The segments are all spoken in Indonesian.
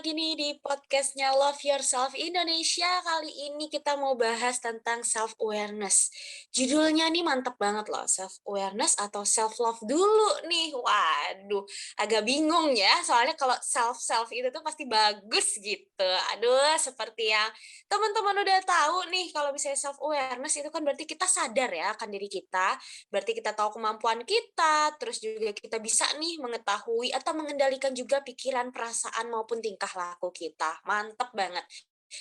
lagi nih di podcastnya Love Yourself Indonesia. Kali ini kita mau bahas tentang self-awareness. Judulnya nih mantep banget loh, self-awareness atau self-love dulu nih. Waduh, agak bingung ya, soalnya kalau self-self itu tuh pasti bagus gitu. Aduh, seperti yang teman-teman udah tahu nih, kalau misalnya self-awareness itu kan berarti kita sadar ya akan diri kita, berarti kita tahu kemampuan kita, terus juga kita bisa nih mengetahui atau mengendalikan juga pikiran, perasaan, maupun tingkah laku kita. Mantep banget.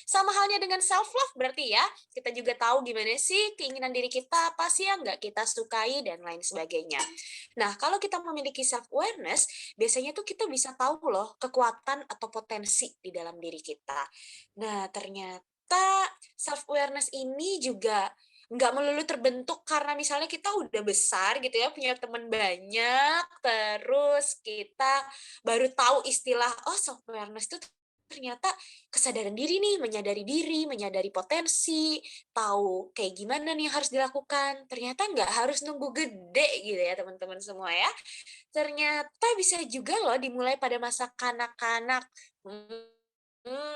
Sama halnya dengan self-love berarti ya, kita juga tahu gimana sih keinginan diri kita, apa sih yang nggak kita sukai, dan lain sebagainya. Nah, kalau kita memiliki self-awareness, biasanya tuh kita bisa tahu loh kekuatan atau potensi di dalam diri kita. Nah, ternyata self-awareness ini juga nggak melulu terbentuk karena misalnya kita udah besar gitu ya, punya teman banyak, terus kita baru tahu istilah, oh self-awareness itu ternyata kesadaran diri nih, menyadari potensi, tahu kayak gimana nih yang harus dilakukan. Ternyata nggak harus nunggu gede gitu ya teman-teman semua ya. Ternyata bisa juga loh dimulai pada masa kanak-kanak.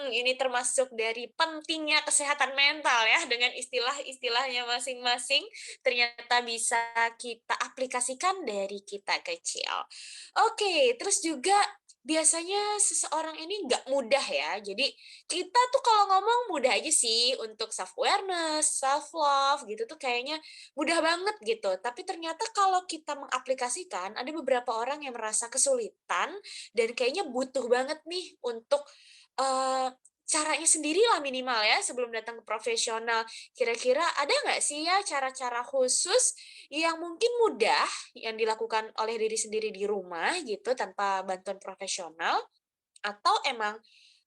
Ini termasuk dari pentingnya kesehatan mental ya, dengan istilah-istilahnya masing-masing, ternyata bisa kita aplikasikan dari kita kecil. Oke, terus juga biasanya seseorang ini nggak mudah ya. Jadi kita tuh kalau ngomong mudah aja sih untuk self-awareness, self-love gitu tuh kayaknya mudah banget gitu. Tapi ternyata kalau kita mengaplikasikan, ada beberapa orang yang merasa kesulitan dan kayaknya butuh banget nih untuk Eee, caranya sendirilah minimal ya sebelum datang ke profesional. Kira-kira ada nggak sih ya cara-cara khusus yang mungkin mudah yang dilakukan oleh diri sendiri di rumah gitu tanpa bantuan profesional? Atau emang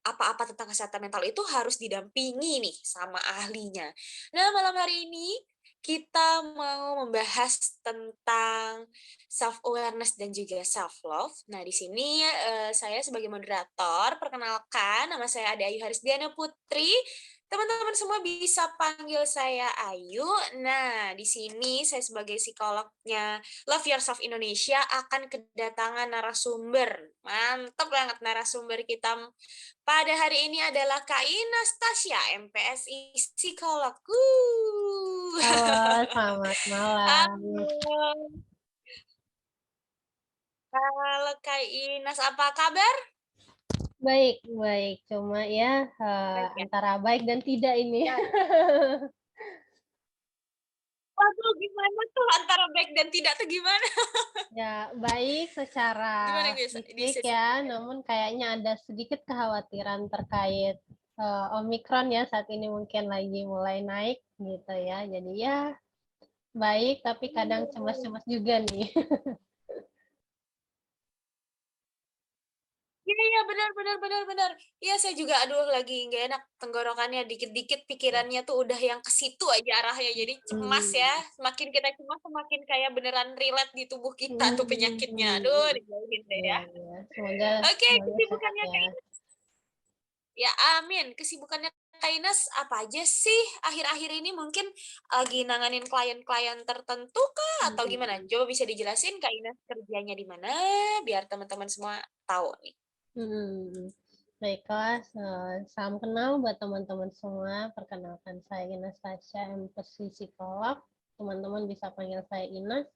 apa-apa tentang kesehatan mental itu harus didampingi nih sama ahlinya. Nah, malam hari ini kita mau membahas tentang self-awareness dan juga self-love. Nah, di sini, saya sebagai moderator, perkenalkan nama saya Ade Ayu Harisdiana Putri. Teman-teman semua bisa panggil saya Ayu. Nah, di sini saya sebagai psikolognya Love Yourself Indonesia akan kedatangan narasumber. Mantap banget narasumber kita pada hari ini adalah Kak Ina Stasia, MPSI Psikolog. Halo, selamat malam. Halo, halo Kak Inas, apa kabar? Baik, baik. Cuma ya Baik ya. antara baik dan tidak ini. Ya. Waduh, gimana tuh antara baik dan tidak tuh gimana? Ya, baik secara Gimana biasa di fisik sisi ya, Kakak? namun kayaknya ada sedikit kekhawatiran terkait Omikron ya saat ini mungkin lagi mulai naik gitu ya. Jadi ya baik tapi kadang cemas-cemas juga nih. Iya iya, benar benar benar benar. Iya, saya juga aduh lagi nggak enak tenggorokannya, dikit-dikit pikirannya tuh udah yang ke situ aja arahnya, jadi cemas Hmm, ya. Semakin kita cemas, semakin kayak beneran relate di tubuh kita tuh penyakitnya. Aduh, hmm, dijauhin deh ya, ya. ya. Semoga Oke, semuanya sehat kesibukannya ya. Kak Ines. Ya, amin. Kesibukannya Kak Ines apa aja sih akhir-akhir ini? Mungkin lagi nanganin klien-klien tertentu kah atau gimana? Hmm. Coba bisa dijelasin Kak Ines kerjanya di mana biar teman-teman semua tahu nih. Hmm, baiklah, salam kenal buat teman-teman semua. Perkenalkan saya Ines Tasya, MPSI Psikolog. Teman-teman bisa panggil saya Ines.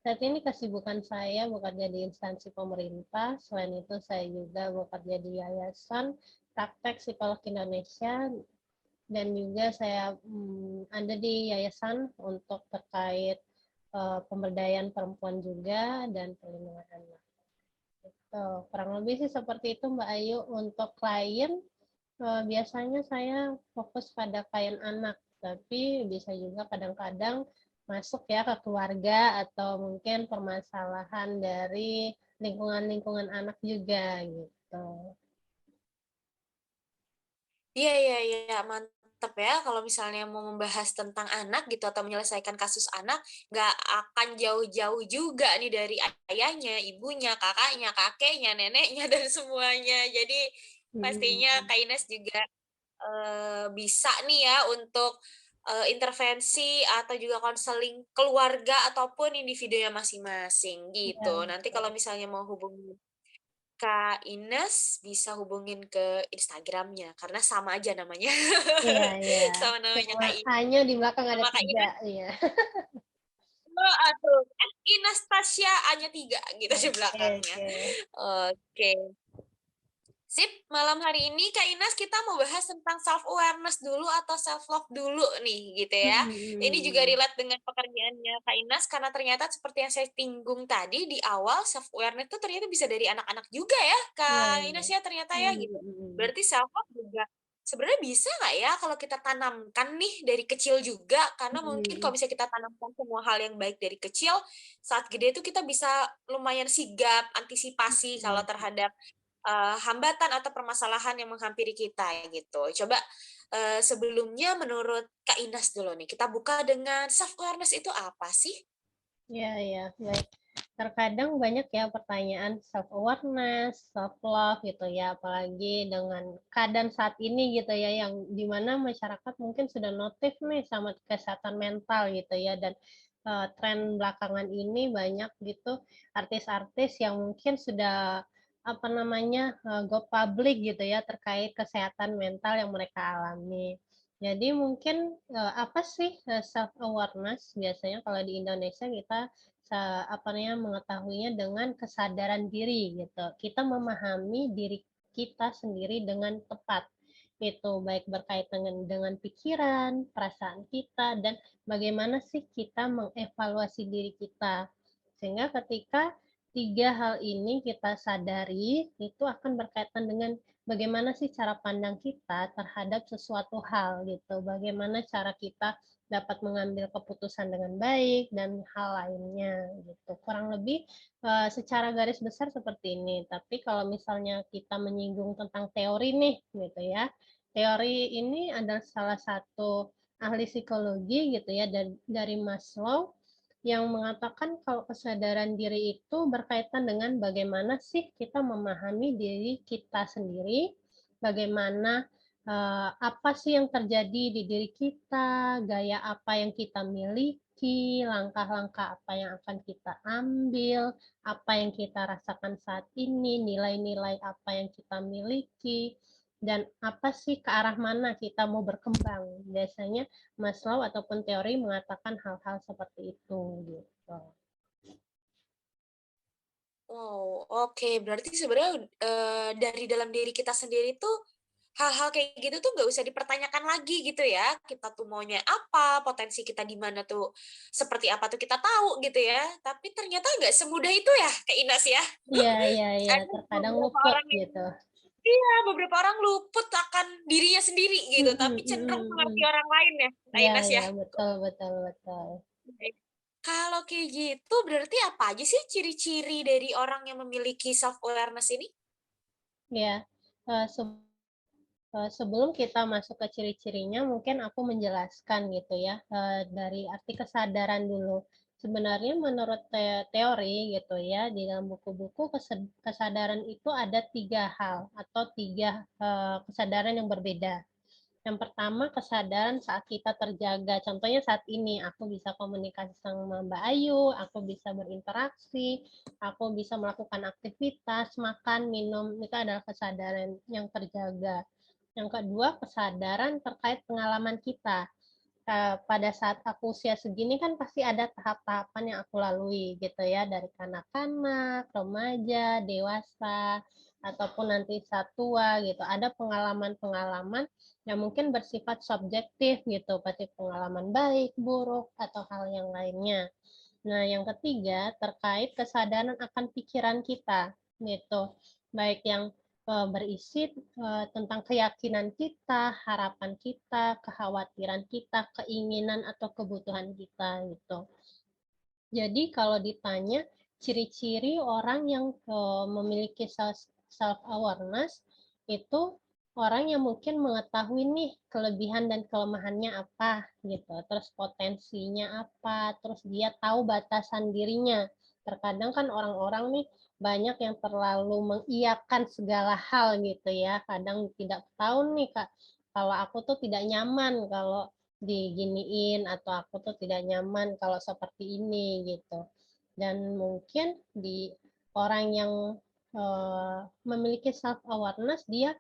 Saat ini kesibukan saya bekerja di instansi pemerintah. Selain itu saya juga bekerja di Yayasan Praktek Psikolog Indonesia dan juga saya ada di yayasan untuk terkait pemberdayaan perempuan juga dan perlindungan anak. Kurang lebih sih seperti itu Mbak Ayu. Untuk klien, biasanya saya fokus pada klien anak, tapi bisa juga kadang-kadang masuk ya ke keluarga atau mungkin permasalahan dari lingkungan-lingkungan anak juga gitu. Iya iya iya, mantep ya kalau misalnya mau membahas tentang anak gitu atau menyelesaikan kasus anak, nggak akan jauh-jauh juga nih dari ayahnya, ibunya, kakaknya, kakeknya, neneknya, dan semuanya. Jadi pastinya Hmm. Kak Ines juga bisa nih ya untuk intervensi atau juga konseling keluarga ataupun individunya masing-masing gitu. Ya, Nanti kalau misalnya mau hubungi Kak Ines bisa hubungin ke Instagramnya karena sama aja namanya. Iya, iya. Sama namanya Cuma Kak Ines. A-nya di belakang ada Nama Kak 3, Ines, iya. oh, aduh, Inastasia A-nya 3 gitu di Oke, belakangnya. oke. Oke. Sip, malam hari ini Kak Ines kita mau bahas tentang self awareness dulu atau self love dulu nih gitu ya. Ini juga Hmm, relate dengan pekerjaannya Kak Ines karena ternyata seperti yang saya singgung tadi di awal self awareness itu ternyata bisa dari anak-anak juga ya iya, Kak iya. Ines ya ternyata ya Hmm, gitu. hmm. Berarti self love juga sebenarnya bisa nggak ya kalau kita tanamkan nih dari kecil juga karena mungkin Hmm, kalau bisa kita tanamkan semua hal yang baik dari kecil saat gede itu kita bisa lumayan sigap antisipasi kalau hmm. terhadap hambatan atau permasalahan yang menghampiri kita gitu. Coba sebelumnya menurut Kak Inas dulu nih, kita buka dengan self awareness itu apa sih? Iya, iya, baik. Terkadang banyak ya pertanyaan self awareness, self love gitu ya, apalagi dengan keadaan saat ini gitu ya, yang dimana masyarakat mungkin sudah notif nih sama kesehatan mental gitu ya, dan tren belakangan ini banyak gitu artis-artis yang mungkin sudah apa namanya go public gitu ya terkait kesehatan mental yang mereka alami. Jadi mungkin apa sih self awareness? Biasanya kalau di Indonesia kita apa namanya mengetahuinya dengan kesadaran diri gitu. Kita memahami diri kita sendiri dengan tepat. Itu baik berkaitan dengan pikiran, perasaan kita dan bagaimana sih kita mengevaluasi diri kita. Sehingga ketika 3 hal ini kita sadari, itu akan berkaitan dengan bagaimana sih cara pandang kita terhadap sesuatu hal gitu. Bagaimana cara kita dapat mengambil keputusan dengan baik dan hal lainnya gitu. Kurang lebih secara garis besar seperti ini. Tapi kalau misalnya kita menyinggung tentang teori nih gitu ya. Teori ini adalah salah satu ahli psikologi gitu ya dari Maslow yang mengatakan kalau kesadaran diri itu berkaitan dengan bagaimana sih kita memahami diri kita sendiri, bagaimana apa sih yang terjadi di diri kita, gaya apa yang kita miliki, langkah-langkah apa yang akan kita ambil, apa yang kita rasakan saat ini, nilai-nilai apa yang kita miliki, dan apa sih ke arah mana kita mau berkembang. Biasanya Maslow ataupun teori mengatakan hal-hal seperti itu gitu. Wow, oke. Berarti sebenarnya dari dalam diri kita sendiri tuh hal-hal kayak gitu tuh nggak usah dipertanyakan lagi gitu ya. Kita tuh maunya apa, potensi kita di mana tuh seperti apa tuh kita tahu gitu ya. Tapi ternyata nggak semudah itu ya, Kak Inas ya. Iya, iya, iya, Ada terkadang beberapa luput orang yang gitu. iya, beberapa orang luput akan dirinya sendiri gitu, Mhm, tapi cenderung mhm, mhm. mengerti orang lain ya, Kak Iya, Inas iya, ya. betul, betul, betul. Kalau kayak gitu, berarti apa aja sih ciri-ciri dari orang yang memiliki self awareness ini? Ya, sebelum kita masuk ke ciri-cirinya, mungkin aku menjelaskan gitu ya, dari arti kesadaran dulu. Sebenarnya menurut teori gitu ya, di dalam buku-buku kesadaran itu ada 3 hal atau 3 kesadaran yang berbeda. Yang pertama kesadaran saat kita terjaga. Contohnya saat ini aku bisa komunikasi sama Mbak Ayu, aku bisa berinteraksi, aku bisa melakukan aktivitas, makan, minum, itu adalah kesadaran yang terjaga. Yang kedua, kesadaran terkait pengalaman kita. Pada saat aku usia segini kan pasti ada tahap-tahapan yang aku lalui gitu ya, dari kanak-kanak, remaja, dewasa, ataupun nanti saat tua gitu. Ada pengalaman-pengalaman yang mungkin bersifat subjektif gitu, pasti pengalaman baik, buruk, atau hal yang lainnya. Nah, yang ketiga terkait kesadaran akan pikiran kita gitu. Baik yang berisi tentang keyakinan kita, harapan kita, kekhawatiran kita, keinginan atau kebutuhan kita gitu. Jadi kalau ditanya ciri-ciri orang yang memiliki self awareness itu orang yang mungkin mengetahui nih kelebihan dan kelemahannya apa gitu, terus potensinya apa, terus dia tahu batasan dirinya. Terkadang kan orang-orang nih banyak yang terlalu mengiyakan segala hal gitu ya, kadang tidak tahu nih Kak, kalau aku tuh tidak nyaman kalau diginiin atau aku tuh tidak nyaman kalau seperti ini gitu. Dan mungkin di orang yang memiliki self awareness, dia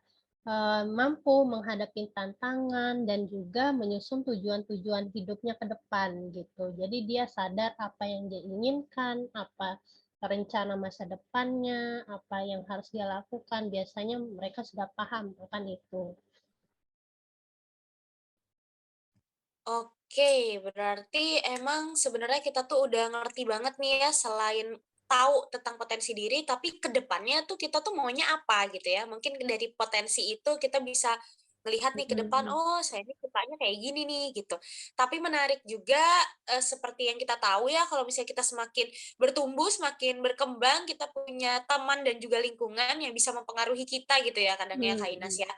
mampu menghadapi tantangan dan juga menyusun tujuan-tujuan hidupnya ke depan gitu. Jadi dia sadar apa yang dia inginkan, apa rencana masa depannya, apa yang harus dia lakukan. Biasanya mereka sudah paham akan itu. Oke, berarti emang sebenarnya kita tuh udah ngerti banget nih ya, selain tahu tentang potensi diri, tapi ke depannya tuh kita tuh maunya apa gitu ya. Mungkin dari potensi itu kita bisa melihat nih ke depan, Mm-mm. oh saya ini sukanya kayak gini nih gitu. Tapi menarik juga seperti yang kita tahu ya, kalau misalnya kita semakin bertumbuh, semakin berkembang, kita punya teman dan juga lingkungan yang bisa mempengaruhi kita gitu ya, kadang ya Kak Inas Mm-mm. ya.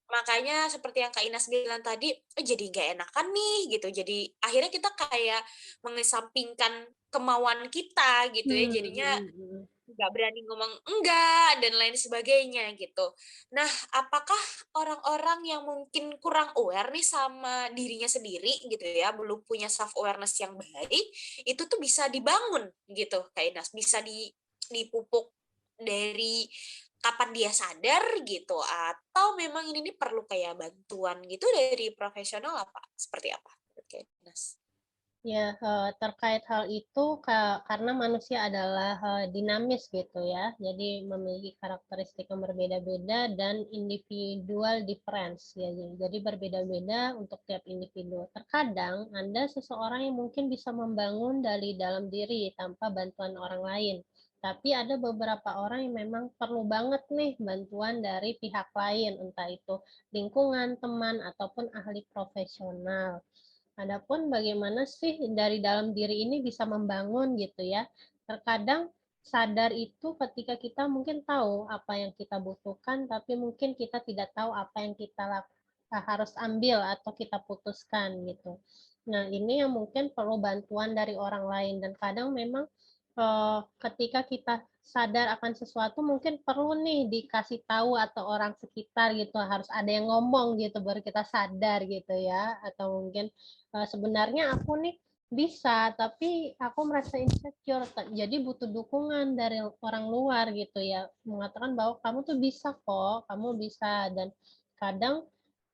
Makanya seperti yang Kak Inas bilang tadi, jadi nggak enakan nih gitu. Jadi akhirnya kita kayak mengesampingkan kemauan kita gitu ya. Jadinya Mm-mm. nggak berani ngomong enggak dan lain sebagainya gitu. Nah, apakah orang-orang yang mungkin kurang aware nih sama dirinya sendiri gitu ya, belum punya self awareness yang baik, itu tuh bisa dibangun gitu, Kak Inas, bisa dipupuk dari kapan dia sadar gitu, atau memang ini nih perlu kayak bantuan gitu dari profesional apa? Seperti apa? Oke, Inas. Ya, terkait hal itu karena manusia adalah dinamis gitu ya, jadi memiliki karakteristik yang berbeda-beda dan individual difference ya, jadi berbeda-beda untuk tiap individu. Terkadang ada seseorang yang mungkin bisa membangun dari dalam diri tanpa bantuan orang lain, tapi ada beberapa orang yang memang perlu banget nih bantuan dari pihak lain, entah itu lingkungan, teman, ataupun ahli profesional. Adapun bagaimana sih dari dalam diri ini bisa membangun gitu ya. Terkadang sadar itu ketika kita mungkin tahu apa yang kita butuhkan, tapi mungkin kita tidak tahu apa yang kita harus ambil atau kita putuskan gitu. Nah, ini yang mungkin perlu bantuan dari orang lain dan kadang memang ketika kita sadar akan sesuatu mungkin perlu nih dikasih tahu atau orang sekitar gitu, harus ada yang ngomong gitu baru kita sadar gitu ya, atau mungkin sebenarnya aku nih bisa tapi aku merasa insecure, jadi butuh dukungan dari orang luar gitu ya, mengatakan bahwa kamu tuh bisa kok, kamu bisa. Dan kadang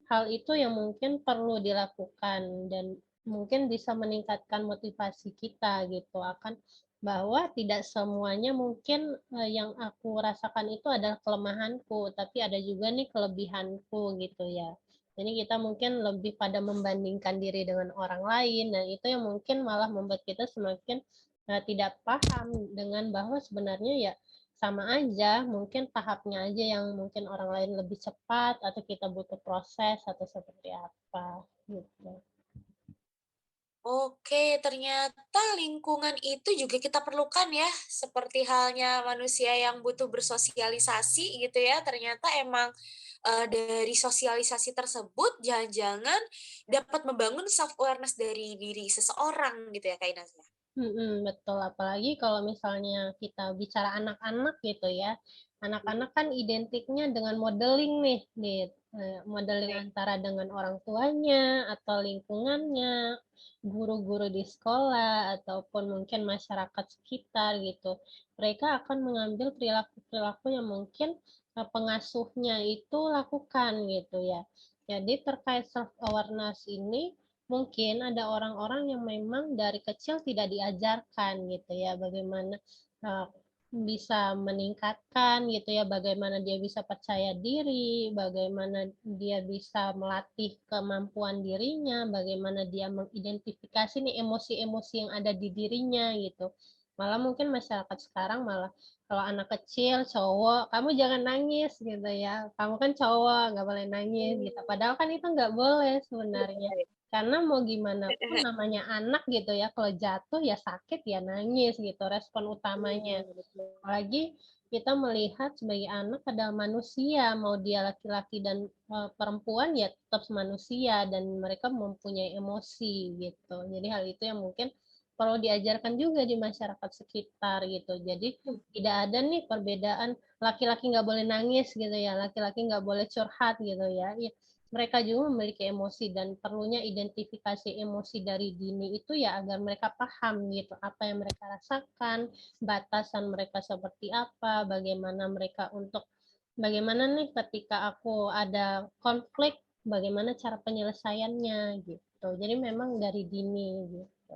hal itu yang mungkin perlu dilakukan dan mungkin bisa meningkatkan motivasi kita gitu akan bahwa tidak semuanya mungkin yang aku rasakan itu adalah kelemahanku, tapi ada juga nih kelebihanku gitu ya. Jadi kita mungkin lebih pada membandingkan diri dengan orang lain dan itu yang mungkin malah membuat kita semakin tidak paham dengan bahwa sebenarnya ya sama aja, mungkin tahapnya aja yang mungkin orang lain lebih cepat atau kita butuh proses atau seperti apa gitu. Oke, ternyata lingkungan itu juga kita perlukan ya, seperti halnya manusia yang butuh bersosialisasi gitu ya. Ternyata emang dari sosialisasi tersebut jangan-jangan dapat membangun self awareness dari diri seseorang gitu ya, Kak Ines ya. Betul, apalagi kalau misalnya kita bicara anak-anak gitu ya. Anak-anak kan identiknya dengan modeling nih, modeling Baik. antara dengan orang tuanya atau lingkungannya, guru-guru di sekolah ataupun mungkin masyarakat sekitar gitu. Mereka akan mengambil perilaku-perilaku yang mungkin pengasuhnya itu lakukan gitu ya. Jadi terkait self awareness ini mungkin ada orang-orang yang memang dari kecil tidak diajarkan gitu ya bagaimana uh, bisa meningkatkan gitu ya, bagaimana dia bisa percaya diri, bagaimana dia bisa melatih kemampuan dirinya, bagaimana dia mengidentifikasi nih emosi-emosi yang ada di dirinya gitu. Malah mungkin masyarakat sekarang malah kalau anak kecil cowok, kamu jangan nangis gitu ya, kamu kan cowok nggak boleh nangis gitu, padahal kan itu nggak boleh sebenarnya, karena mau gimana pun namanya anak gitu ya, kalau jatuh ya sakit ya nangis gitu, respon utamanya. Apalagi kita melihat sebagai anak adalah manusia, mau dia laki-laki dan perempuan ya tetap manusia dan mereka mempunyai emosi gitu. Jadi hal itu yang mungkin perlu diajarkan juga di masyarakat sekitar gitu. Jadi tidak ada nih perbedaan laki-laki nggak boleh nangis gitu ya, laki-laki nggak boleh curhat gitu ya. mereka juga memiliki emosi dan perlunya identifikasi emosi dari dini itu ya agar mereka paham gitu apa yang mereka rasakan, batasan mereka seperti apa, bagaimana nih ketika aku ada konflik, bagaimana cara penyelesaiannya gitu. Jadi memang dari dini gitu.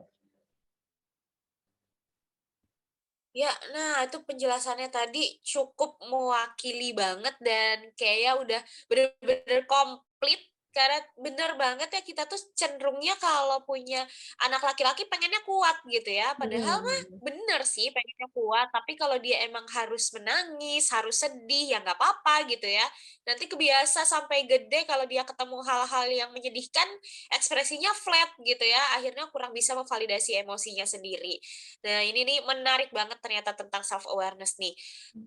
Ya, nah itu penjelasannya tadi cukup mewakili banget dan kayaknya udah bener-bener komplit karena bener banget ya kita tuh cenderungnya kalau punya anak laki-laki pengennya kuat gitu ya. Padahal mah Mm-mm. bener sih pengennya kuat, tapi kalau dia emang harus menangis, harus sedih ya nggak apa-apa gitu ya. Nanti kebiasa sampai gede kalau dia ketemu hal-hal yang menyedihkan, ekspresinya flat gitu ya. Akhirnya kurang bisa memvalidasi emosinya sendiri. Nah, ini nih menarik banget ternyata tentang self awareness nih.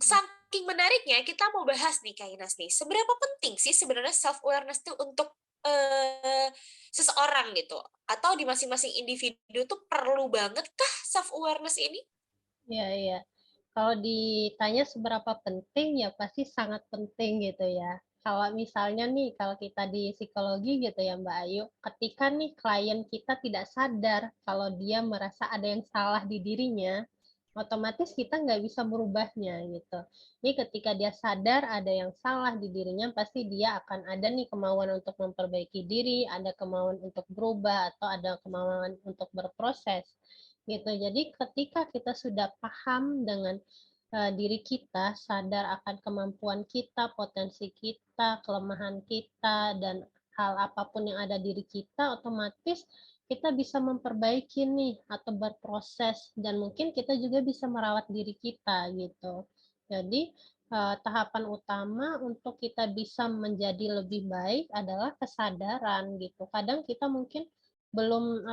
Saking menariknya kita mau bahas nih Kak Inas nih. Seberapa penting sih sebenarnya self awareness tuh untuk seseorang gitu? Atau di masing-masing individu tuh perlu banget kah self awareness ini? Iya, iya. Kalau ditanya seberapa penting, ya pasti sangat penting gitu ya. Kalau misalnya nih, kalau kita di psikologi gitu ya Mbak Ayu, ketika nih klien kita tidak sadar kalau dia merasa ada yang salah di dirinya, otomatis kita nggak bisa merubahnya gitu. Jadi ketika dia sadar ada yang salah di dirinya, pasti dia akan ada nih kemauan untuk memperbaiki diri, ada kemauan untuk berubah, atau ada kemauan untuk berproses gitu. Jadi ketika kita sudah paham dengan diri kita, sadar akan kemampuan kita, potensi kita, kelemahan kita, dan hal apapun yang ada diri kita, otomatis kita bisa memperbaiki nih atau berproses dan mungkin kita juga bisa merawat diri kita gitu. Jadi tahapan utama untuk kita bisa menjadi lebih baik adalah kesadaran gitu. Kadang kita mungkin belum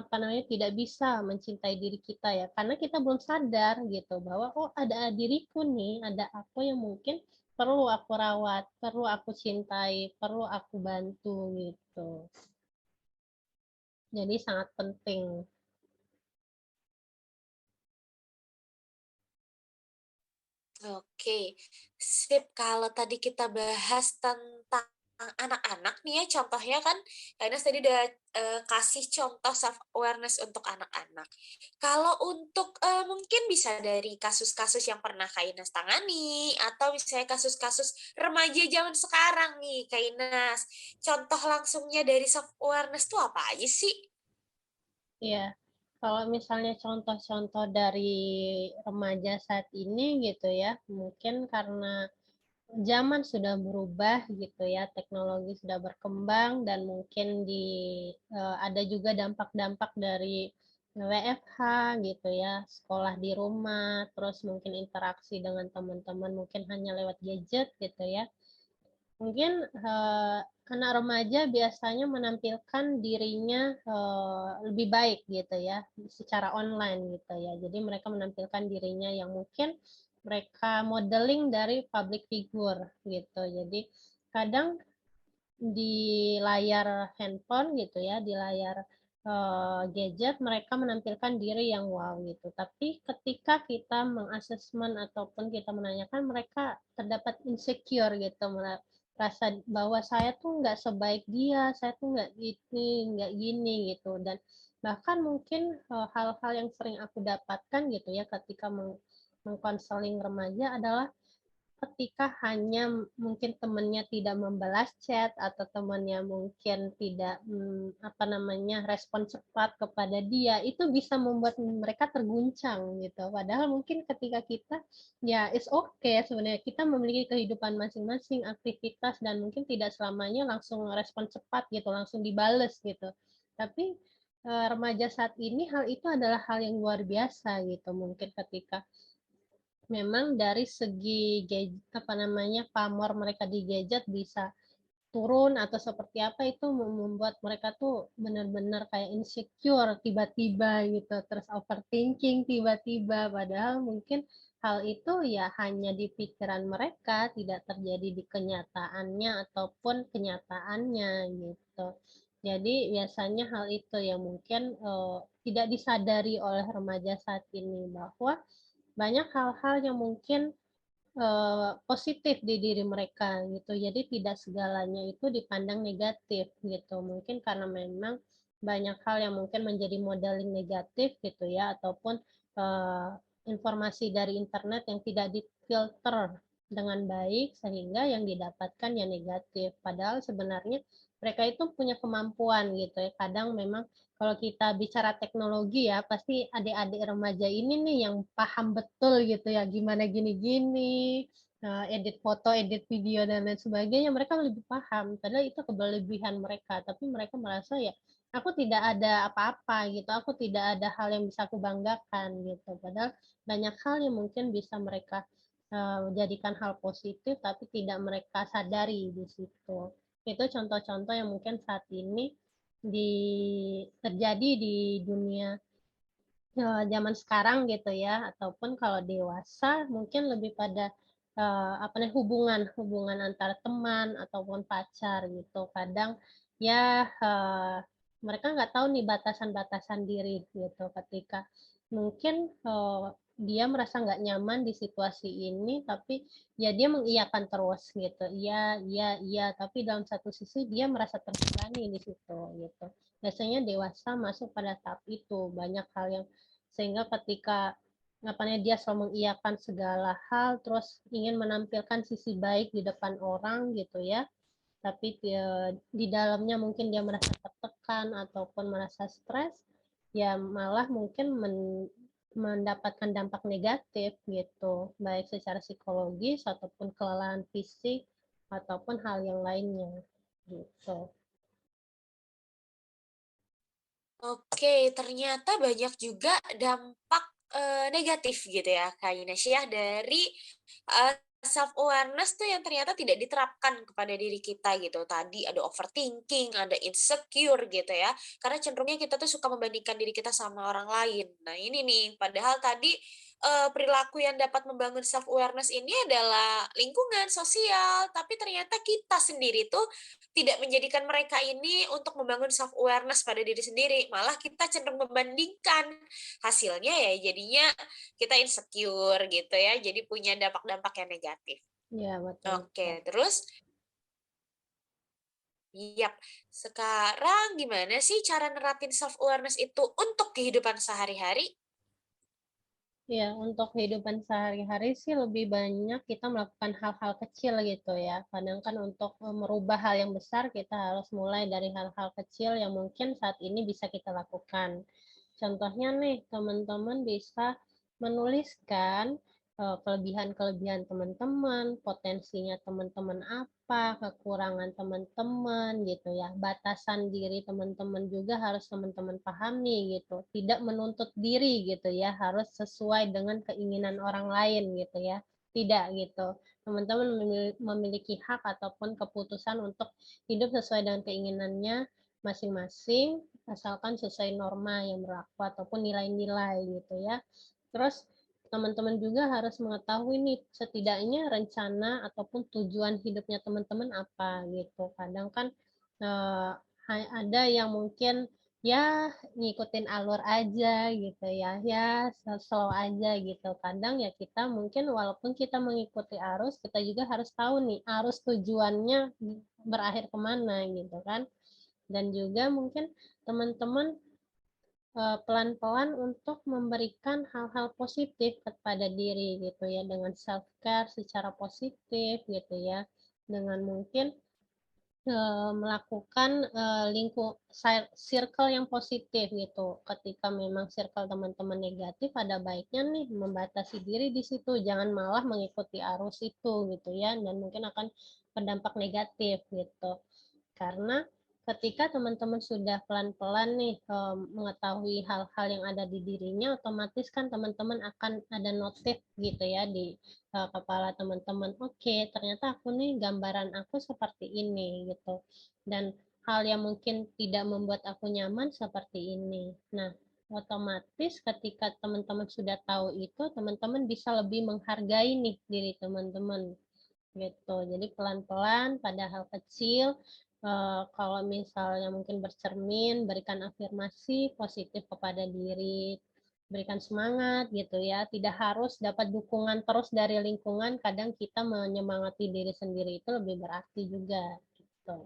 tidak bisa mencintai diri kita ya karena kita belum sadar gitu bahwa oh ada diriku nih, ada aku yang mungkin perlu aku rawat, perlu aku cintai, perlu aku bantu gitu. Jadi sangat penting. Oke, sip. Kalau tadi kita bahas tentang anak-anak nih ya, contohnya kan Kak Ines tadi udah kasih contoh self awareness untuk anak-anak. Kalau untuk mungkin bisa dari kasus-kasus yang pernah Kak Ines tangani atau misalnya kasus-kasus remaja zaman sekarang nih Kak Ines. Contoh langsungnya dari self awareness tuh apa aja sih? Ya, kalau misalnya contoh-contoh dari remaja saat ini gitu ya, mungkin karena zaman sudah berubah gitu ya, teknologi sudah berkembang dan mungkin ada juga dampak-dampak dari WFH gitu ya, sekolah di rumah, terus mungkin interaksi dengan teman-teman mungkin hanya lewat gadget gitu ya. Mungkin anak remaja biasanya menampilkan dirinya lebih baik gitu ya, secara online gitu ya. Jadi mereka menampilkan dirinya yang mungkin mereka modeling dari public figure gitu. Jadi kadang di layar handphone gitu ya, di layar gadget mereka menampilkan diri yang wow gitu. Tapi ketika kita mengasesmen ataupun kita menanyakan, mereka terdapat insecure gitu, merasa bahwa saya tuh nggak sebaik dia, saya tuh nggak ini, nggak gini gitu. Dan bahkan mungkin hal-hal yang sering aku dapatkan gitu ya ketika mengkonseling remaja adalah ketika hanya mungkin temannya tidak membalas chat atau temannya mungkin tidak respon cepat kepada dia, itu bisa membuat mereka terguncang gitu. Padahal mungkin ketika kita ya it's okay sebenarnya, kita memiliki kehidupan masing-masing, aktivitas, dan mungkin tidak selamanya langsung respon cepat gitu, langsung dibales gitu. Tapi remaja saat ini hal itu adalah hal yang luar biasa gitu, mungkin ketika memang dari segi pamor mereka di gadget bisa turun atau seperti apa, itu membuat mereka tuh benar-benar kayak insecure tiba-tiba gitu, terus overthinking tiba-tiba, padahal mungkin hal itu ya hanya di pikiran mereka, tidak terjadi di kenyataannya ataupun kenyataannya gitu. Jadi biasanya hal itu yang mungkin tidak disadari oleh remaja saat ini, bahwa banyak hal-hal yang mungkin positif di diri mereka gitu. Jadi tidak segalanya itu dipandang negatif gitu. Mungkin karena memang banyak hal yang mungkin menjadi modeling negatif gitu ya, ataupun eee, informasi dari internet yang tidak difilter dengan baik sehingga yang didapatkan yang negatif. Padahal sebenarnya mereka itu punya kemampuan gitu ya. Kadang memang kalau kita bicara teknologi ya, pasti adik-adik remaja ini nih yang paham betul gitu ya, gimana gini-gini, edit foto, edit video, dan lain sebagainya, mereka lebih paham. Padahal itu kelebihan mereka, tapi mereka merasa ya, aku tidak ada apa-apa gitu, aku tidak ada hal yang bisa aku banggakan gitu. Padahal banyak hal yang mungkin bisa mereka jadikan hal positif, tapi tidak mereka sadari di situ. Itu contoh-contoh yang mungkin saat ini di terjadi di dunia zaman sekarang gitu ya, ataupun kalau dewasa mungkin lebih pada apa nih, hubungan hubungan antara teman ataupun pacar gitu. Kadang ya mereka nggak tahu nih batasan-batasan diri gitu, ketika mungkin dia merasa nggak nyaman di situasi ini, tapi ya dia mengiyakan terus gitu, iya iya iya, tapi dalam satu sisi dia merasa terbebani di situ gitu. Biasanya dewasa masuk pada tahap itu, banyak hal yang sehingga ketika apanya dia selalu mengiyakan segala hal, terus ingin menampilkan sisi baik di depan orang gitu ya, tapi di dalamnya mungkin dia merasa tertekan ataupun merasa stres, ya malah mungkin mendapatkan dampak negatif gitu, baik secara psikologis ataupun kelelahan fisik ataupun hal yang lainnya gitu. Oke, ternyata banyak juga dampak, negatif gitu ya, Kak Yunus dari, self awareness tuh yang ternyata tidak diterapkan kepada diri kita gitu. Tadi ada overthinking, ada insecure gitu ya, karena cenderungnya kita tuh suka membandingkan diri kita sama orang lain. Nah ini nih, padahal tadi, perilaku yang dapat membangun self awareness ini adalah lingkungan, sosial, tapi ternyata kita sendiri tuh tidak menjadikan mereka ini untuk membangun self awareness pada diri sendiri, malah kita cenderung membandingkan. Hasilnya ya jadinya kita insecure gitu ya, jadi punya dampak-dampak yang negatif. Ya betul Oke, sekali. terus yap, sekarang gimana sih cara nerapin self awareness itu untuk kehidupan sehari-hari? Ya, untuk kehidupan sehari-hari sih lebih banyak kita melakukan hal-hal kecil gitu ya. Kadang kan untuk merubah hal yang besar kita harus mulai dari hal-hal kecil yang mungkin saat ini bisa kita lakukan. Contohnya nih, teman-teman bisa menuliskan kelebihan-kelebihan teman-teman, potensinya teman-teman apa, kekurangan teman-teman gitu ya. Batasan diri teman-teman juga harus teman-teman pahami gitu. Tidak menuntut diri gitu ya, harus sesuai dengan keinginan orang lain gitu ya. Tidak gitu. Teman-teman memiliki hak ataupun keputusan untuk hidup sesuai dengan keinginannya masing-masing, asalkan sesuai norma yang berlaku ataupun nilai-nilai gitu ya. Terus teman-teman juga harus mengetahui nih setidaknya rencana ataupun tujuan hidupnya teman-teman apa gitu. Kadang kan eh, ada yang mungkin ya ngikutin alur aja gitu ya, ya slow aja gitu. Kadang ya kita mungkin walaupun kita mengikuti arus, kita juga harus tahu nih arus tujuannya berakhir kemana gitu kan. Dan juga mungkin teman-teman pelan-pelan untuk memberikan hal-hal positif kepada diri gitu ya, dengan self care secara positif gitu ya, dengan mungkin melakukan circle yang positif gitu. Ketika memang circle teman-teman negatif, ada baiknya nih membatasi diri di situ, jangan malah mengikuti arus itu gitu ya, dan mungkin akan berdampak negatif gitu. Karena ketika teman-teman sudah pelan-pelan nih mengetahui hal-hal yang ada di dirinya, otomatis kan teman-teman akan ada notif gitu ya di kepala teman-teman. Oke, ternyata aku nih gambaran aku seperti ini gitu. Dan hal yang mungkin tidak membuat aku nyaman seperti ini. Nah, otomatis ketika teman-teman sudah tahu itu, teman-teman bisa lebih menghargai nih diri teman-teman gitu. Jadi pelan-pelan pada hal kecil, kalau misalnya mungkin bercermin, berikan afirmasi positif kepada diri. berikan semangat gitu ya. Tidak harus dapat dukungan terus dari lingkungan, kadang kita menyemangati diri sendiri itu lebih berarti juga gitu.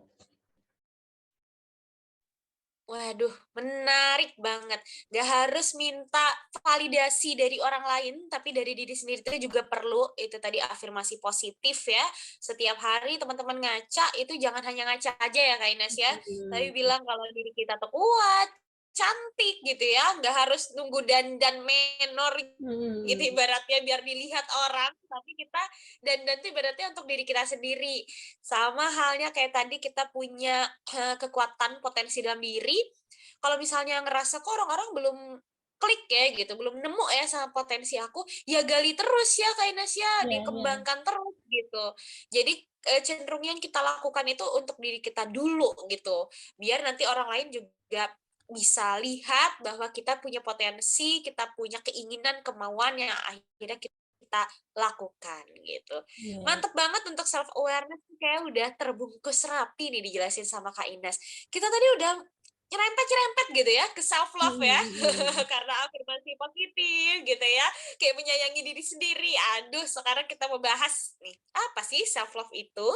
Waduh, menarik banget. Gak harus minta validasi dari orang lain, tapi dari diri sendiri itu juga perlu. Itu tadi afirmasi positif ya. Setiap hari teman-teman ngaca, itu jangan hanya ngaca aja ya Kak Ines ya. Tapi Hmm. bilang kalau diri kita tuh kuat, cantik gitu ya. Gak harus nunggu dandan menor gitu Hmm. ibaratnya biar dilihat orang. Tapi kita dandan tuh ibaratnya untuk diri kita sendiri. Sama halnya kayak tadi kita punya kekuatan potensi dalam diri. Kalau misalnya ngerasa kok orang-orang belum klik ya gitu, belum nemu ya sama potensi aku, ya gali terus ya Kak Ines ya, Ya, ya. dikembangkan terus gitu. Jadi cenderungnya yang kita lakukan itu untuk diri kita dulu gitu, biar nanti orang lain juga bisa lihat bahwa kita punya potensi, kita punya keinginan, kemauan yang akhirnya kita lakukan gitu. Ya. Mantep banget untuk self awareness kayak udah terbungkus rapi nih dijelasin sama Kak Ines. Kita tadi udah nyerempet-nyerempet gitu ya ke self love ya. Hmm. Karena afirmasi positif gitu ya. Kayak menyayangi diri sendiri. Aduh, sekarang kita mau bahas nih. Apa sih self love itu?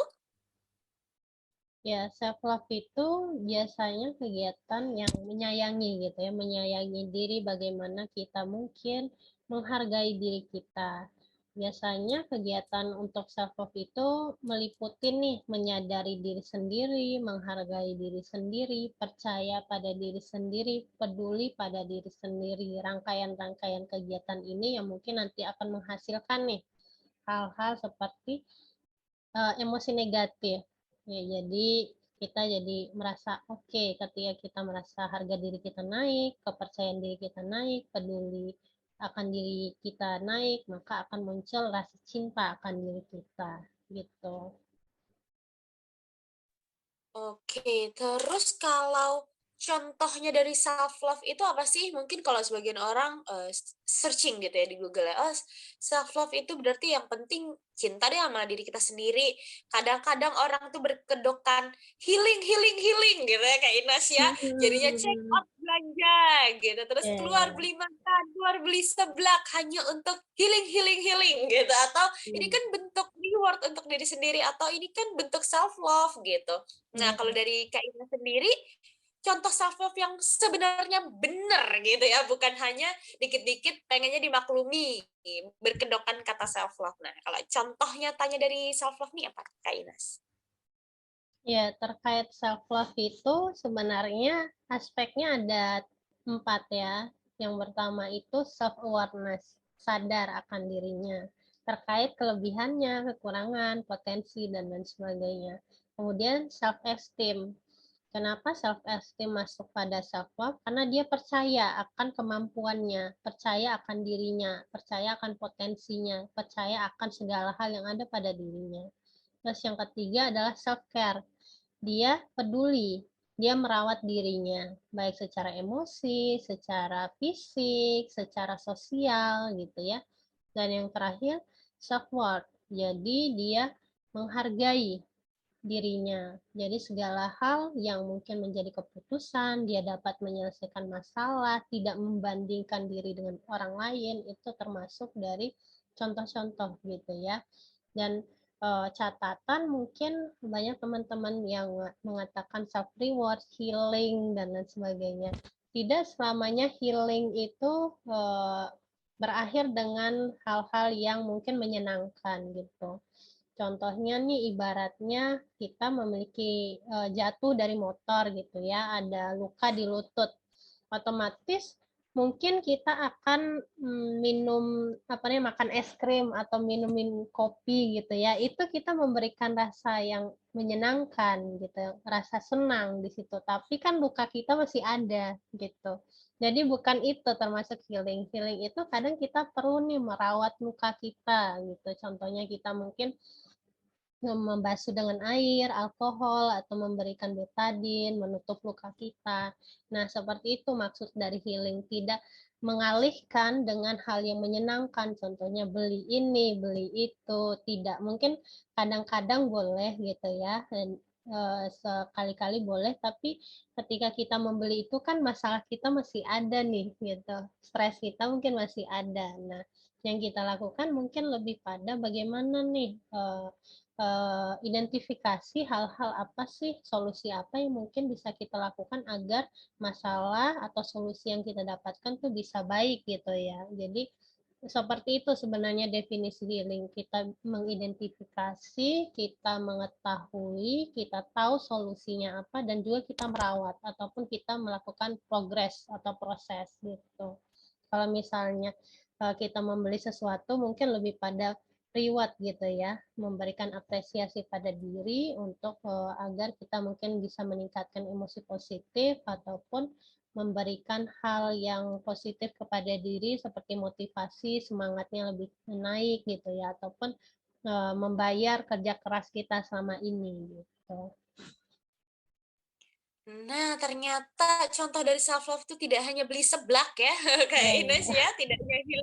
Ya, self love itu biasanya kegiatan yang menyayangi gitu ya, menyayangi diri bagaimana kita mungkin menghargai diri kita. Biasanya kegiatan untuk self love itu meliputi nih menyadari diri sendiri, menghargai diri sendiri, percaya pada diri sendiri, peduli pada diri sendiri. Rangkaian-rangkaian kegiatan ini yang mungkin nanti akan menghasilkan nih hal-hal seperti emosi negatif. Ya, jadi kita jadi merasa oke ketika kita merasa harga diri kita naik, kepercayaan diri kita naik, peduli akan diri kita naik, maka akan muncul rasa cinta akan diri kita gitu. Oke, terus kalau contohnya dari self love itu apa sih? Mungkin kalau sebagian orang searching gitu ya di Google ya, oh, self love itu berarti yang penting cinta deh sama diri kita sendiri. Kadang-kadang orang tuh berkedokan healing, healing, healing gitu ya kayak Ines ya. Jadinya check Hmm. out belanja gitu, terus Ya, keluar ya. beli makan, keluar beli seblak hanya untuk healing, healing, healing gitu. Atau ini Hmm. kan bentuk reward untuk diri sendiri atau ini kan bentuk self love gitu. Nah, Ya. kalau dari Kak Ina sendiri, contoh self love yang sebenarnya benar gitu ya, bukan hanya dikit-dikit pengennya dimaklumi, berkedokan kata self love. Nah, kalau contohnya tanya dari self love nih apa, Kak Ines? Ya, terkait self love itu sebenarnya aspeknya ada 4 ya. Yang pertama itu self awareness, sadar akan dirinya, terkait kelebihannya, kekurangan, potensi dan lain sebagainya. Kemudian self esteem. Kenapa self esteem masuk pada self love? Karena dia percaya akan kemampuannya, percaya akan dirinya, percaya akan potensinya, percaya akan segala hal yang ada pada dirinya. Terus yang ketiga adalah self care. Dia peduli, dia merawat dirinya, baik secara emosi, secara fisik, secara sosial gitu ya. Dan yang terakhir self worth. Jadi dia menghargai dirinya. Jadi segala hal yang mungkin menjadi keputusan, dia dapat menyelesaikan masalah, tidak membandingkan diri dengan orang lain, itu termasuk dari contoh-contoh gitu ya. Dan catatan mungkin banyak teman-teman yang mengatakan self reward, healing dan lain sebagainya. Tidak selamanya healing itu berakhir dengan hal-hal yang mungkin menyenangkan gitu. Contohnya nih ibaratnya kita memiliki jatuh dari motor gitu ya, ada luka di lutut. Otomatis mungkin kita akan minum apa nih makan es krim atau minum kopi gitu ya. Itu kita memberikan rasa yang menyenangkan gitu, rasa senang di situ. Tapi kan luka kita masih ada gitu. Jadi bukan itu termasuk healing. Healing itu kadang kita perlu nih merawat luka kita gitu. Contohnya kita mungkin membasuh dengan air, alkohol, atau memberikan betadin, menutup luka kita. Nah, seperti itu maksud dari healing. Tidak mengalihkan dengan hal yang menyenangkan, contohnya beli ini, beli itu. Tidak, mungkin kadang-kadang boleh gitu ya, sekali-kali boleh, tapi ketika kita membeli itu kan masalah kita masih ada nih gitu, stres kita mungkin masih ada. Nah, yang kita lakukan mungkin lebih pada bagaimana nih identifikasi hal-hal apa sih, solusi apa yang mungkin bisa kita lakukan agar masalah atau solusi yang kita dapatkan tuh bisa baik gitu ya. Jadi seperti itu sebenarnya definisi healing. Kita mengidentifikasi, kita mengetahui, kita tahu solusinya apa, dan juga kita merawat ataupun kita melakukan progres atau proses gitu. Kalau misalnya kita membeli sesuatu mungkin lebih pada reward gitu ya, memberikan apresiasi pada diri untuk agar kita mungkin bisa meningkatkan emosi positif ataupun memberikan hal yang positif kepada diri seperti motivasi, semangatnya lebih naik gitu ya, ataupun membayar kerja keras kita selama ini gitu. Nah, ternyata contoh dari self love itu tidak hanya beli seblak ya, kayak Oh, Ines ya, tidak hanya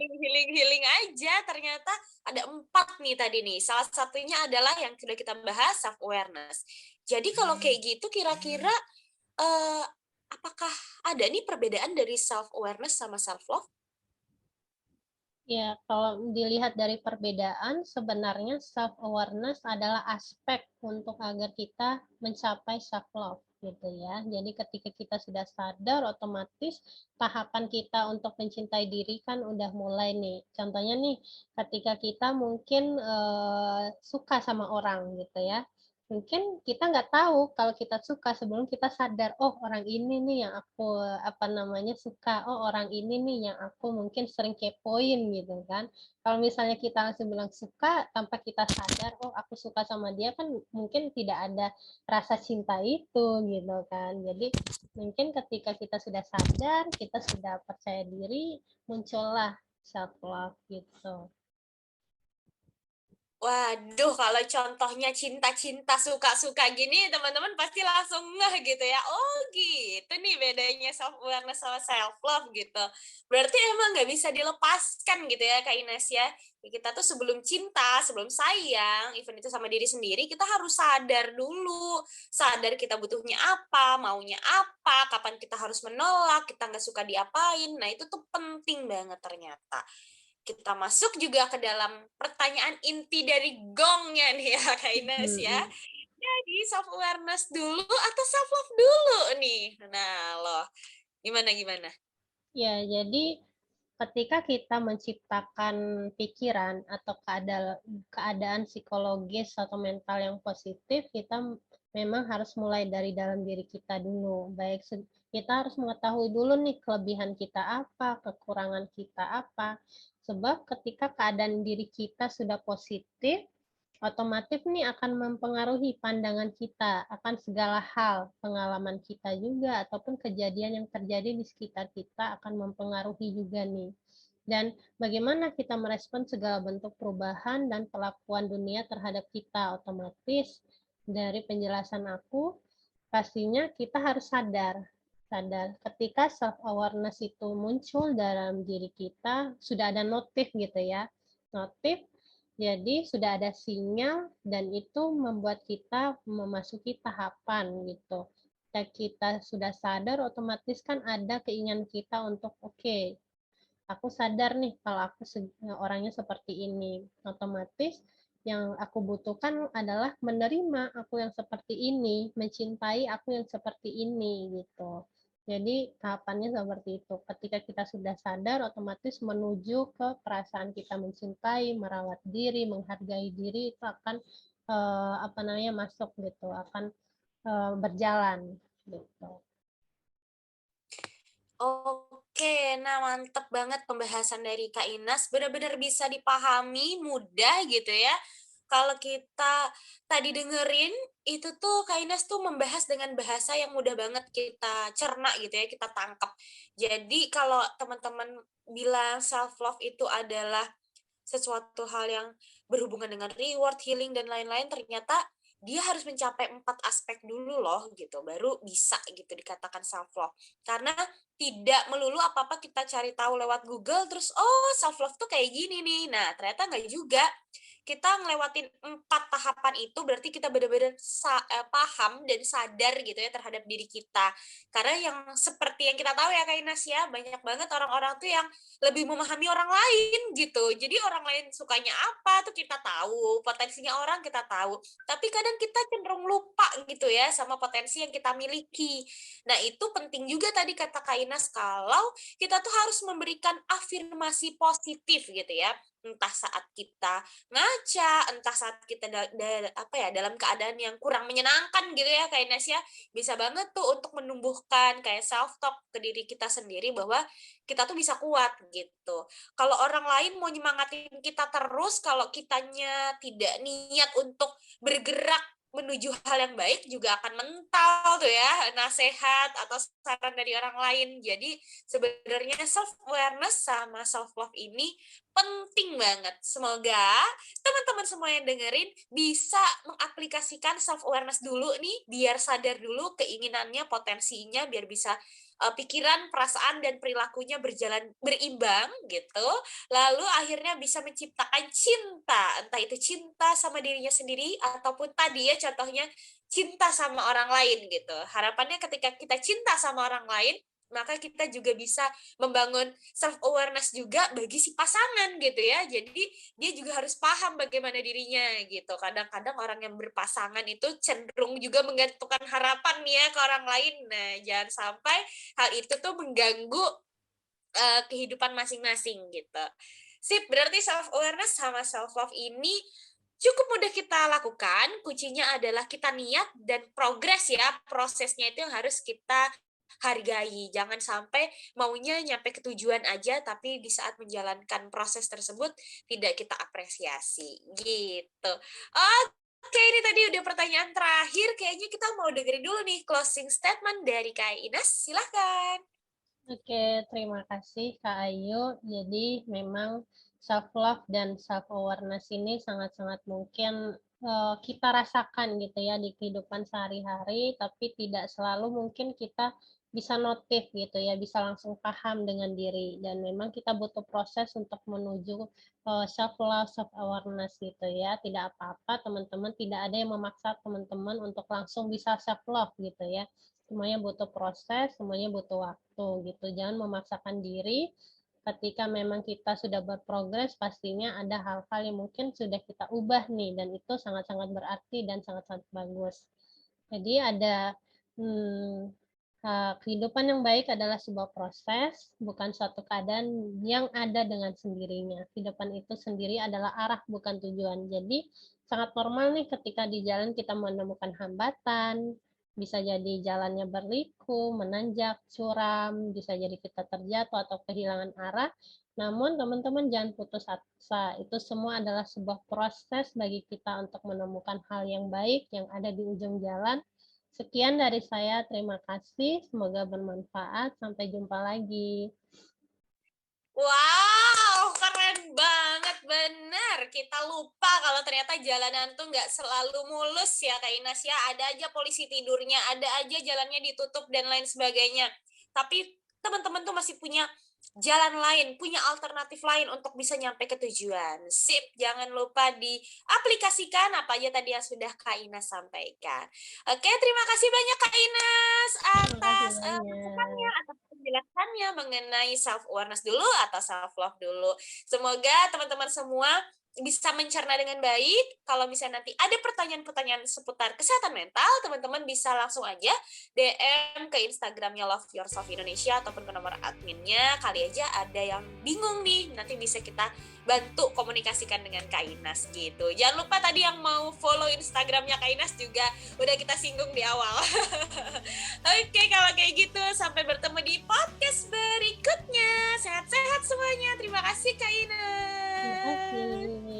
healing aja. Ternyata ada 4 nih tadi nih. Salah satunya adalah yang sudah kita bahas, self awareness. Jadi kalau kayak gitu, kira-kira apakah ada nih perbedaan dari self awareness sama self love? ya, kalau dilihat dari perbedaan, sebenarnya self awareness adalah aspek untuk agar kita mencapai self love gitu ya. Jadi ketika kita sudah sadar, otomatis tahapan kita untuk mencintai diri kan udah mulai nih. Contohnya nih, ketika kita mungkin suka sama orang gitu ya. Mungkin kita nggak tahu kalau kita suka sebelum kita sadar, oh orang ini nih yang aku apa namanya suka, oh orang ini nih yang aku mungkin sering kepoin gitu kan. Kalau misalnya kita langsung bilang suka tanpa kita sadar, oh aku suka sama dia kan mungkin tidak ada rasa cinta itu gitu kan. Jadi mungkin ketika kita sudah sadar, kita sudah percaya diri, muncullah self love gitu. Waduh, kalau contohnya cinta-cinta, suka-suka gini, teman-teman pasti langsung ngeh gitu ya. Oh gitu nih bedanya self-awareness sama self-love gitu. Berarti emang nggak bisa dilepaskan gitu ya Kak Ines ya. Kita tuh sebelum cinta, sebelum sayang, even itu sama diri sendiri, kita harus sadar dulu. Sadar kita butuhnya apa, maunya apa, kapan kita harus menolak, kita nggak suka diapain. Nah itu tuh penting banget ternyata. Kita masuk juga ke dalam pertanyaan inti dari gongnya nih ya Kak Ines ya. Mm-mm. Jadi self awareness dulu atau self love dulu nih? Nah, loh. Gimana? Ya, jadi ketika kita menciptakan pikiran atau keadaan psikologis atau mental yang positif, kita memang harus mulai dari dalam diri kita dulu. Kita harus mengetahui dulu nih kelebihan kita apa, kekurangan kita apa. Sebab ketika keadaan diri kita sudah positif, otomatis nih akan mempengaruhi pandangan kita akan segala hal, pengalaman kita juga ataupun kejadian yang terjadi di sekitar kita akan mempengaruhi juga nih. Dan bagaimana kita merespon segala bentuk perubahan dan perlakuan dunia terhadap kita otomatis dari penjelasan aku, pastinya kita harus sadar ketika self awareness itu muncul dalam diri kita sudah ada notif gitu ya, notif. Jadi sudah ada sinyal dan itu membuat kita memasuki tahapan gitu. Dan kita sudah sadar, otomatis kan ada keinginan kita untuk oke, aku sadar nih kalau aku orangnya seperti ini. Otomatis yang aku butuhkan adalah menerima aku yang seperti ini, mencintai aku yang seperti ini gitu. Jadi tahapannya seperti itu. Ketika kita sudah sadar, otomatis menuju ke perasaan kita mencintai, merawat diri, menghargai diri itu akan apa namanya masuk gitu, akan berjalan gitu. Oke, nah mantep banget pembahasan dari Kak Inas. Benar-benar bisa dipahami, mudah gitu ya. Kalau kita tadi dengerin, itu tuh Kak Inas tuh membahas dengan bahasa yang mudah banget kita cerna gitu ya, kita tangkap. Jadi kalau teman-teman bilang self love itu adalah sesuatu hal yang berhubungan dengan reward, healing, dan lain-lain, ternyata dia harus mencapai 4 aspek dulu loh gitu, baru bisa gitu dikatakan self love. Karena tidak melulu apa-apa kita cari tahu lewat Google, terus oh self love tuh kayak gini nih. Nah ternyata nggak juga. kita ngelewatin 4 tahapan itu berarti kita benar-benar paham dan sadar gitu ya terhadap diri kita. Karena yang seperti yang kita tahu ya Kak Ines ya, banyak banget orang-orang tuh yang lebih memahami orang lain gitu. Jadi orang lain sukanya apa tuh kita tahu, potensinya orang kita tahu. Tapi kadang kita cenderung lupa gitu ya sama potensi yang kita miliki. Nah, itu penting juga tadi kata Kak Ines kalau kita tuh harus memberikan afirmasi positif gitu ya. Entah saat kita ngaca, entah saat kita dalam keadaan yang kurang menyenangkan gitu ya Kak Ines ya. Bisa banget tuh untuk menumbuhkan kayak self talk ke diri kita sendiri bahwa kita tuh bisa kuat gitu. Kalau orang lain mau nyemangatin kita terus, kalau kitanya tidak niat untuk bergerak menuju hal yang baik juga akan mental tuh ya nasihat atau saran dari orang lain. Jadi sebenarnya self awareness sama self love ini penting banget. Semoga teman-teman semua yang dengerin bisa mengaplikasikan self awareness dulu nih biar sadar dulu keinginannya, potensinya biar bisa pikiran, perasaan dan perilakunya berjalan berimbang gitu. Lalu akhirnya bisa menciptakan cinta, entah itu cinta sama dirinya sendiri ataupun tadi ya contohnya cinta sama orang lain gitu. Harapannya ketika kita cinta sama orang lain, maka kita juga bisa membangun self awareness juga bagi si pasangan gitu ya. Jadi dia juga harus paham bagaimana dirinya gitu. Kadang-kadang orang yang berpasangan itu cenderung juga menggantungkan harapan ya ke orang lain. Nah, jangan sampai hal itu tuh mengganggu kehidupan masing-masing gitu. Sip, berarti self awareness sama self love ini cukup mudah kita lakukan. Kuncinya adalah kita niat dan progres ya. Prosesnya itu yang harus kita hargai. Jangan sampai maunya nyampe ke tujuan aja tapi di saat menjalankan proses tersebut tidak kita apresiasi gitu. Oke, ini tadi udah pertanyaan terakhir. Kayaknya kita mau dengerin dulu nih closing statement dari Kak Ines. Silahkan. Oke, terima kasih Kak Ayu. Jadi memang self love dan self awareness ini sangat-sangat mungkin kita rasakan gitu ya di kehidupan sehari-hari, tapi tidak selalu mungkin kita bisa notif gitu ya, bisa langsung paham dengan diri. Dan memang kita butuh proses untuk menuju self love, self awareness gitu ya. Tidak apa-apa teman-teman, tidak ada yang memaksa teman-teman untuk langsung bisa self love gitu ya. Semuanya butuh proses, semuanya butuh waktu gitu. Jangan memaksakan diri. Ketika memang kita sudah berprogres, pastinya ada hal-hal yang mungkin sudah kita ubah nih, dan itu sangat-sangat berarti dan sangat-sangat bagus. Jadi ada kehidupan yang baik adalah sebuah proses, bukan suatu keadaan yang ada dengan sendirinya. Kehidupan itu sendiri adalah arah, bukan tujuan. Jadi sangat normal nih ketika di jalan kita menemukan hambatan, bisa jadi jalannya berliku, menanjak, curam, bisa jadi kita terjatuh atau kehilangan arah. Namun teman-teman jangan putus asa, itu semua adalah sebuah proses bagi kita untuk menemukan hal yang baik yang ada di ujung jalan. Sekian dari saya, terima kasih, semoga bermanfaat, sampai jumpa lagi. Wow, keren banget, bener. Kita lupa kalau ternyata jalanan tuh nggak selalu mulus ya Kak Ines ya. Ada aja polisi tidurnya, ada aja jalannya ditutup dan lain sebagainya. Tapi teman-teman tuh masih punya jalan lain, punya alternatif lain untuk bisa nyampe ke tujuan. Sip, jangan lupa diaplikasikan apa aja tadi yang sudah Kak Ines sampaikan. Oke, terima kasih banyak Kak Ines Terima kasih atas masukannya, banyak. atas penjelasannya mengenai self awareness dulu atau self love dulu. Semoga teman-teman semua bisa mencerna dengan baik. Kalau misalnya nanti ada pertanyaan-pertanyaan seputar kesehatan mental, teman-teman bisa langsung aja DM ke Instagramnya Love Yourself Indonesia ataupun ke nomor adminnya. Kali aja ada yang bingung nih, nanti bisa kita bantu komunikasikan dengan Kak Inas gitu. Jangan lupa tadi yang mau follow Instagramnya Kak Inas juga udah kita singgung di awal. Oke, kalau kayak gitu sampai bertemu di podcast berikutnya. Sehat-sehat semuanya. Terima kasih Kak Terima Inas. kasih.